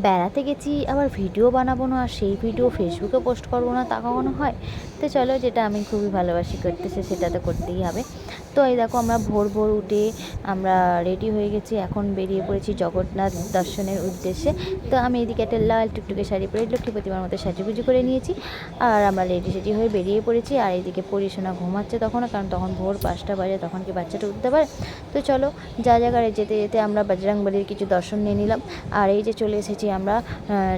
বেড়াতে গেছি আবার ভিডিও বানাবো না, আর সেই ভিডিও ফেসবুকে পোস্ট করবো না, তা কখনো হয়? তো চলো, যেটা আমি খুবই ভালোবাসি করতে, সেটা তো করতেই হবে। তো এই দেখো, আমরা ভোর ভোর উঠে আমরা রেডি হয়ে গেছি, এখন বেরিয়ে পড়েছি জগন্নাথ দর্শনের উদ্দেশ্যে। তো আমি এদিকে একটা লাল টুকটুকে শাড়ি পরে লক্ষ্মী প্রতিমার মতো সাজুগুজু করে নিয়েছি, আর আমরা রেডি সেডি হয়ে বেরিয়ে পড়েছি। আর এইদিকে পরিশোনা ঘুমাচ্ছে তখনও, কারণ তখন ভোর 5টা বাজে, তখন কি বাচ্চাটা উঠতে পারে? তো চলো, যা জায়গায় যেতে যেতে আমরা বজরংবলির কিছু দর্শন নিয়ে নিলাম। আর এই যে চলে এসেছি আমরা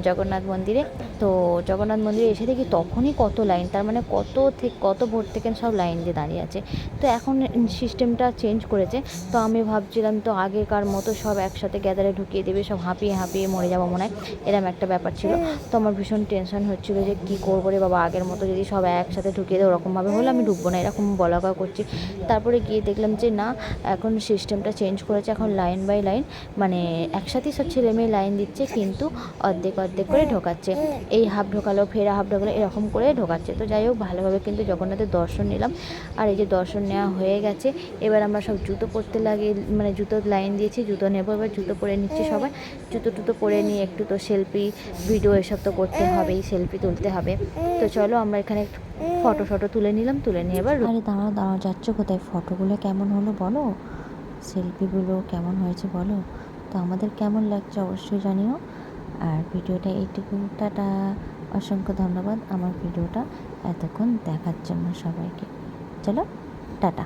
জগন্নাথ মন্দিরে। তো জগন্নাথ মন্দিরে এসে দেখি তখনই কত লাইন, তার মানে কত ভোর থেকে সব লাইন দিয়ে দাঁড়িয়ে আছে। তো এখন সিস্টেমটা চেঞ্জ করেছে। তো আমি ভাবছিলাম তো আগেকার মতো সব একসাথে গ্যাদারে ঢুকিয়ে দেবে, সব হাঁপিয়ে হাঁপিয়ে মরে যাবো মনে হয়, এরকম একটা ব্যাপার ছিল। তো আমার ভীষণ টেনশন হচ্ছিলো যে কী করবো রে বাবা, আগের মতো যদি সব একসাথে ঢুকিয়ে দেয় ওরকমভাবে হলে আমি ঢুকবো না, এরকম বলাকা করছি। তারপরে গিয়ে দেখলাম যে না, এখন সিস্টেমটা চেঞ্জ করেছে, এখন লাইন বাই লাইন, মানে একসাথেই সব ছেলে মেয়ে লাইন দিচ্ছে, কিন্তু অর্ধেক অর্ধেক করে ঢোকাচ্ছে। এই হাফ ঢোকালো, ফের হাফ ঢোকালো, এরকম করে ঢোকাচ্ছে। তো যাই হোক, ভালোভাবে কিন্তু জগন্নাথের দর্শন নিলাম। আর এই যে দর্শন নেওয়া হয়ে গেছে, এবার আমরা সব জুতো পরতে লাগে, মানে জুতো লাইন দিয়েছি, জুতো নেবো, এবার জুতো পরে নিচ্ছি সবাই। জুতো টুতো পরে নিয়ে একটু তো সেলফি ভিডিও এসব তো করতে হবেই, সেলফি তুলতে হবে। তো চলো, আমরা এখানে একটু ফটো তুলে নিলাম, তুলে নিয়ে এবার আরে দাঁড়াও দাঁড়াও, যাচ্ছ কোথায়? ফটোগুলো কেমন হলো বলো, সেলফিগুলো কেমন হয়েছে বলো। তো আমাদের কেমন লাগছে অবশ্যই জানিও। আর ভিডিওটা এইটুকু, টাটা। অসংখ্য ধন্যবাদ আমার ভিডিওটা এতক্ষণ দেখার জন্য সবাইকে। চলো, টাটা।